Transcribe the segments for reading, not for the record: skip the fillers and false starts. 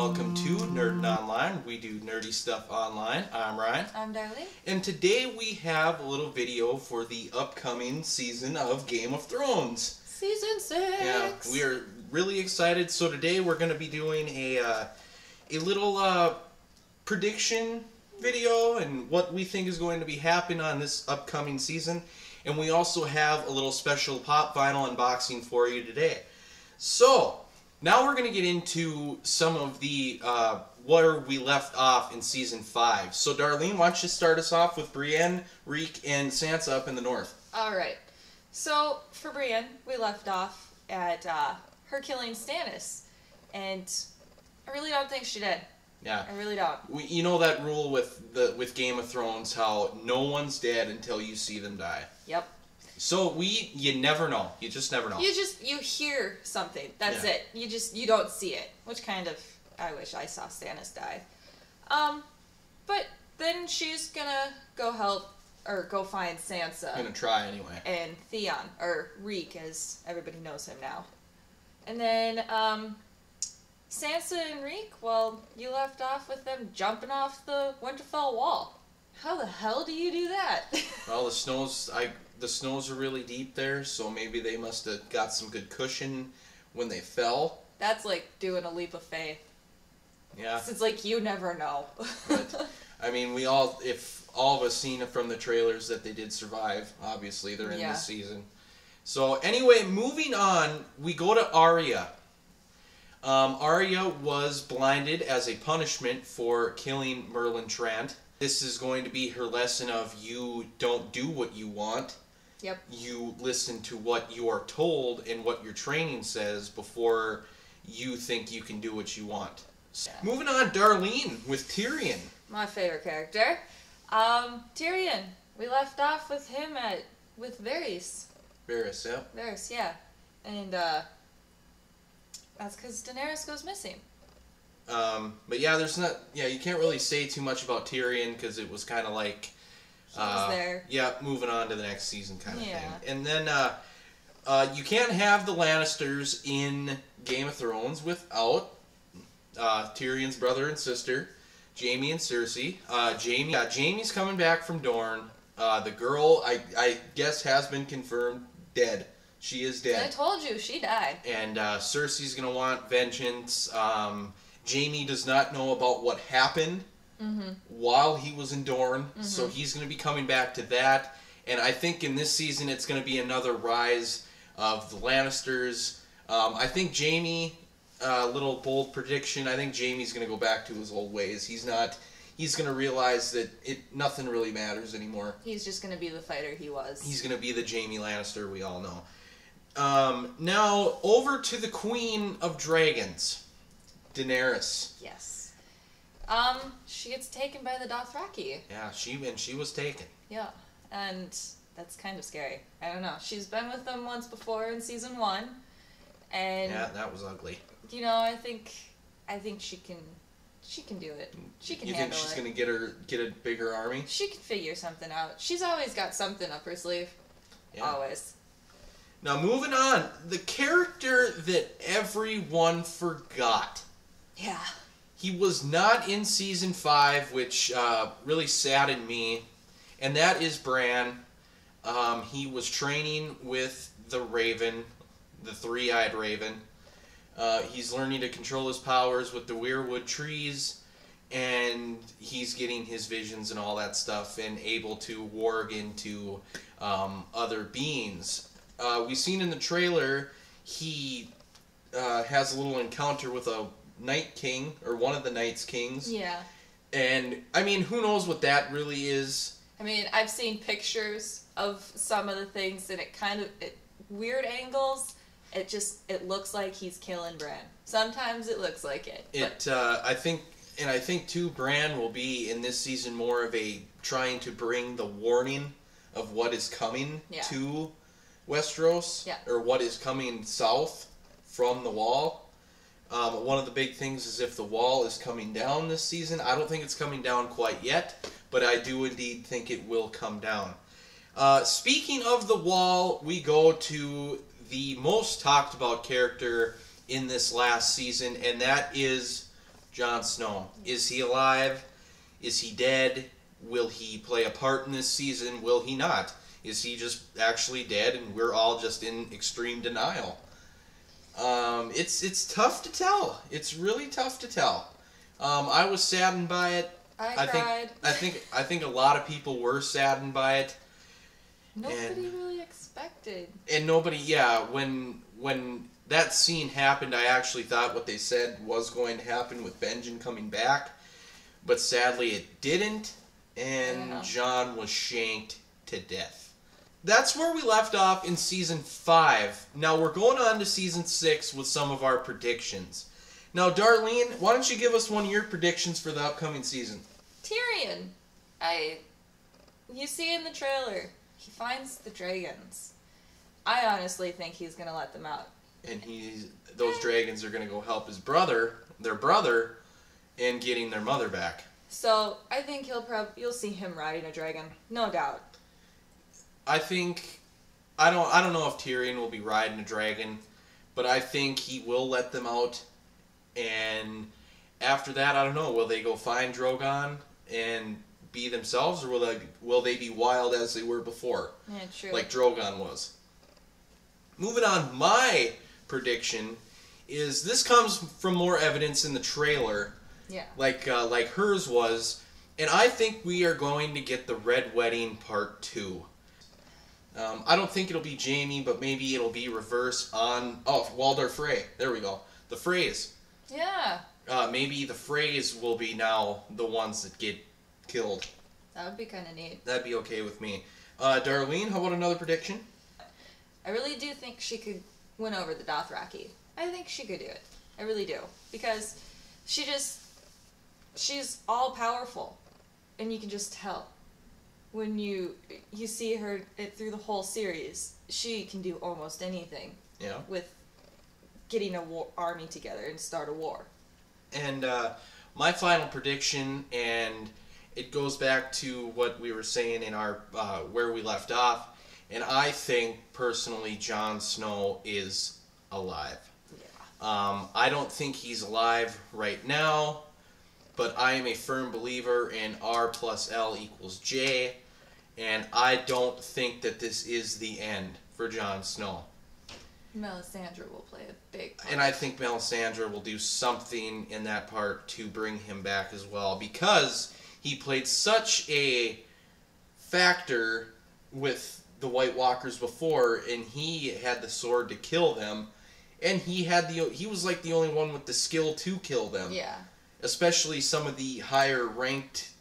welcome to Nerdin' Online. We do nerdy stuff online. I'm Ryan. I'm Darlene. And today we have a little video for the upcoming season of Game of Thrones. Season 6! Yeah, we are really excited. So today we're going to be doing a little prediction video and what we think is going to be happening on this upcoming season. And we also have a little special pop vinyl unboxing for you today. So, now we're going to get into some of the, where we left off in Season 5. So, Darlene, why don't you start us off with Brienne, Reek, and Sansa up in the north? Alright. So, for Brienne, we left off at her killing Stannis. And I really don't think she did. Yeah. I really don't. You know that rule with Game of Thrones, how no one's dead until you see them die. Yep. So you never know. You just never know. You hear something. That's it. You don't see it. Which kind of, I wish I saw Stannis die. But then she's gonna go help, or go find Sansa. I'm gonna try anyway. And Theon, or Reek as everybody knows him now. And then, Sansa and Reek, well, you left off with them jumping off the Winterfell wall. How the hell do you do that? Well, the snows are really deep there, so maybe they must have got some good cushion when they fell. That's like doing a leap of faith. Yeah. It's like you never know. But, I mean, if all of us seen it from the trailers that they did survive, obviously they're in this season. So anyway, moving on, we go to Arya. Arya was blinded as a punishment for killing Merlin Trant. This is going to be her lesson of you don't do what you want. Yep. You listen to what you are told and what your training says before you think you can do what you want. So, moving on, Darlene with Tyrion. My favorite character. Tyrion. We left off with him with Varys. Varys, yeah. Varys, yeah. And, that's because Daenerys goes missing. But yeah, you can't really say too much about Tyrion because it was kind of like, he was there. Yeah, moving on to the next season kind of thing. And then, you can't have the Lannisters in Game of Thrones without, Tyrion's brother and sister, Jaime and Cersei. Jaime's coming back from Dorne. The girl, I guess, has been confirmed dead. She is dead. I told you, she died. And Cersei's going to want vengeance. Jaime does not know about what happened while he was in Dorne, so he's going to be coming back to that. And I think in this season it's going to be another rise of the Lannisters. I think Jaime, little bold prediction, I think Jaime's going to go back to his old ways. He's going to realize that nothing really matters anymore. He's just going to be the fighter he was. He's going to be the Jaime Lannister we all know. Now, over to the Queen of Dragons, Daenerys. Yes. She gets taken by the Dothraki. Yeah, she was taken. Yeah, and that's kind of scary. I don't know. She's been with them once before in season 1, and yeah, that was ugly. You know, I think she can do it. She can handle it. You think she's gonna get a bigger army? She can figure something out. She's always got something up her sleeve. Yeah. Always. Now, moving on, the character that everyone forgot. Yeah. He was not in Season 5, which really saddened me, and that is Bran. He was training with the Raven, the three-eyed Raven. He's learning to control his powers with the weirwood trees, and he's getting his visions and all that stuff, and able to warg into other beings. We've seen in the trailer he has a little encounter with a Night King, or one of the Night's Kings. Yeah. And, I mean, who knows what that really is? I mean, I've seen pictures of some of the things, and weird angles, it looks like he's killing Bran. Sometimes it looks like it. I think, too, Bran will be, in this season, more of trying to bring the warning of what is coming to Westeros, or what is coming south from the Wall. One of the big things is if the Wall is coming down this season. I don't think it's coming down quite yet, but I do indeed think it will come down. Speaking of the Wall, we go to the most talked about character in this last season, and that is Jon Snow. Is he alive? Is he dead? Will he play a part in this season? Will he not? Is he just actually dead and we're all just in extreme denial? It's tough to tell. It's really tough to tell. I was saddened by it. I cried. I think a lot of people were saddened by it. Nobody really expected. And nobody, yeah, when that scene happened, I actually thought what they said was going to happen with Benjen coming back, but sadly it didn't, and Jon was shanked to death. That's where we left off in Season 5. Now we're going on to Season 6 with some of our predictions. Now, Darlene, why don't you give us one of your predictions for the upcoming season? Tyrion. You see in the trailer, he finds the dragons. I honestly think he's going to let them out. And those dragons are going to go help their brother, in getting their mother back. So, I think you'll see him riding a dragon. No doubt. I don't know if Tyrion will be riding a dragon, but I think he will let them out, and after that, I don't know, will they go find Drogon and be themselves, or will they be wild as they were before? Yeah, true. Like Drogon was. Moving on, my prediction is this comes from more evidence in the trailer, like hers was, and I think we are going to get the Red Wedding Part 2. I don't think it'll be Jaime, but maybe it'll be reverse on... Oh, Waldor Frey. There we go. The Freys. Yeah. Maybe the Freys will be now the ones that get killed. That would be kind of neat. That'd be okay with me. Darlene, how about another prediction? I really do think she could win over the Dothraki. I think she could do it. I really do. Because she's all-powerful. And you can just tell. When you see her through the whole series, she can do almost anything. Yeah. With getting a army together and start a war. And my final prediction, and it goes back to what we were saying in our where we left off, and I think personally Jon Snow is alive. Yeah. I don't think he's alive right now, but I am a firm believer in R plus L equals J. And I don't think that this is the end for Jon Snow. Melisandre will play a big part. And I think Melisandre will do something in that part to bring him back as well, because he played such a factor with the White Walkers before, and he had the sword to kill them, and he was like the only one with the skill to kill them. Yeah. Especially some of the higher ranked,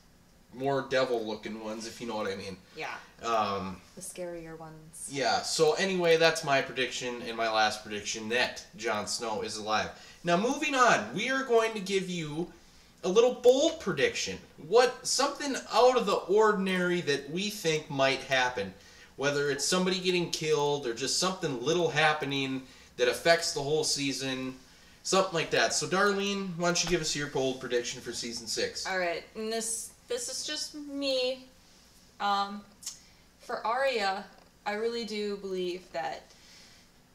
more devil-looking ones, if you know what I mean. Yeah. The scarier ones. Yeah, so anyway, that's my prediction and my last prediction, that Jon Snow is alive. Now, moving on, we are going to give you a little bold prediction. Something out of the ordinary that we think might happen. Whether it's somebody getting killed or just something little happening that affects the whole season. Something like that. So, Darlene, why don't you give us your bold prediction for Season 6? Alright, and this is just me. For Arya, I really do believe that,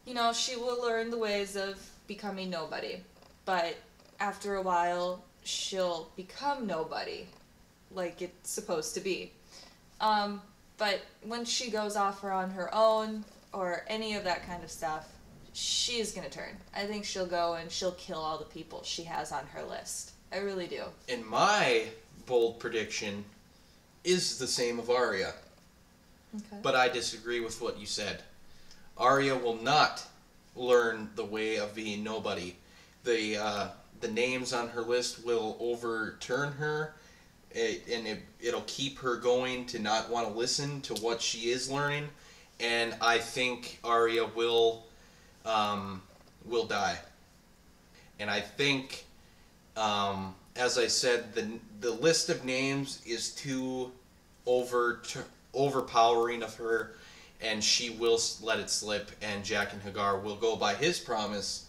she will learn the ways of becoming nobody. But after a while, she'll become nobody, like it's supposed to be. But when she goes off on her own, or any of that kind of stuff, she's gonna turn. I think she'll go and she'll kill all the people she has on her list. I really do. And my bold prediction is the same of Arya. Okay. But I disagree with what you said. Arya will not learn the way of being nobody. The names on her list will overturn her, and it'll keep her going to not want to listen to what she is learning. And I think Arya will die. And I think, as I said, the list of names is too overpowering of her, and she will let it slip, and Jaqen H'ghar will go by his promise,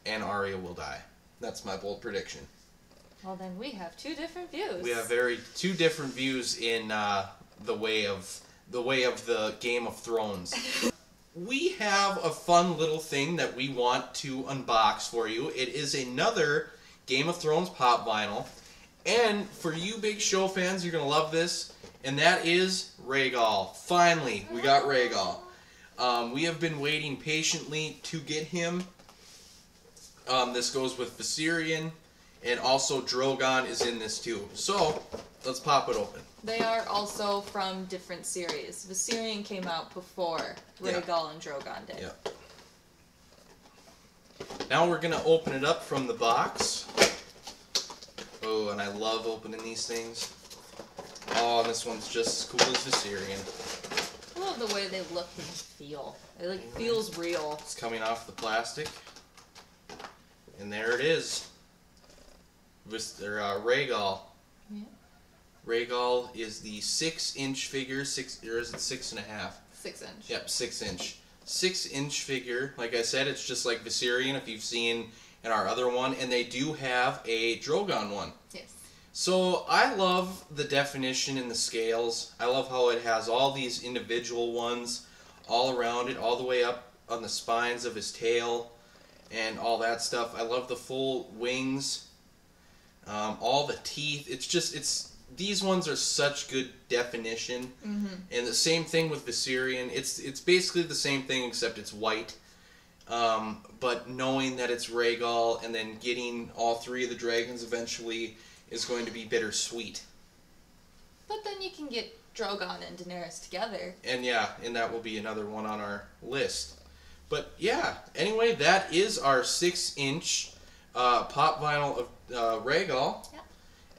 and Arya will die. That's my bold prediction. Well, then we have two different views. We have two different views in the way of the Game of Thrones. We have a fun little thing that we want to unbox for you. It is another Game of Thrones pop vinyl. And for you big show fans, you're going to love this. And that is Rhaegal. Finally, we got Rhaegal. We have been waiting patiently to get him. This goes with Viserion. And also Drogon is in this too. So, let's pop it open. They are also from different series. Viserion came out before Rhaegal and Drogon did. Yeah. Now we're going to open it up from the box. Oh, and I love opening these things. Oh, this one's just as cool as Viserion. I love the way they look and feel. It feels real. It's coming off the plastic. And there it is. Rhaegal. Yeah. Rhaegal is the 6-inch figure, or is it 6.5? 6 inch. Yep, 6-inch. 6-inch figure. Like I said, it's just like Viserion, if you've seen in our other one, and they do have a Drogon one. Yes. So I love the definition in the scales. I love how it has all these individual ones all around it, all the way up on the spines of his tail and all that stuff. I love the full wings. All the teeth. These ones are such good definition. Mm-hmm. And the same thing with Viserion. It's basically the same thing except it's white. But knowing that it's Rhaegal and then getting all 3 of the dragons eventually is going to be bittersweet. But then you can get Drogon and Daenerys together. And yeah, and that will be another one on our list. But yeah, anyway, that is our 6-inch pop vinyl of Rhaegal, yeah.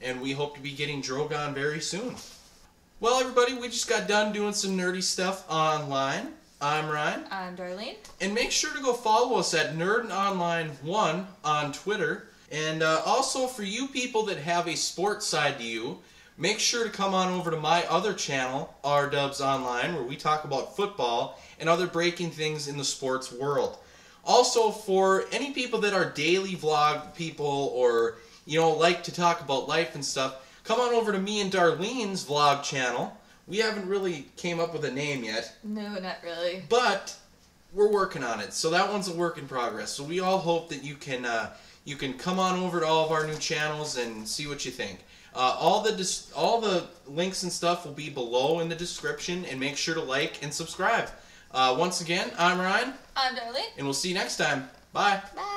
And we hope to be getting Drogon very soon. Well, everybody, we just got done doing some nerdy stuff online. I'm Ryan. I'm Darlene. And make sure to go follow us at NerdOnline1 on Twitter. And also, for you people that have a sports side to you, make sure to come on over to my other channel, R-Dubs Online, where we talk about football and other breaking things in the sports world. Also, for any people that are daily vlog people or, like to talk about life and stuff, come on over to me and Darlene's vlog channel. We haven't really came up with a name yet. No, not really. But we're working on it. So that one's a work in progress. So we all hope that you can come on over to all of our new channels and see what you think. All the links and stuff will be below in the description, and make sure to like and subscribe. Once again, I'm Ryan. I'm Darlene. And we'll see you next time. Bye. Bye.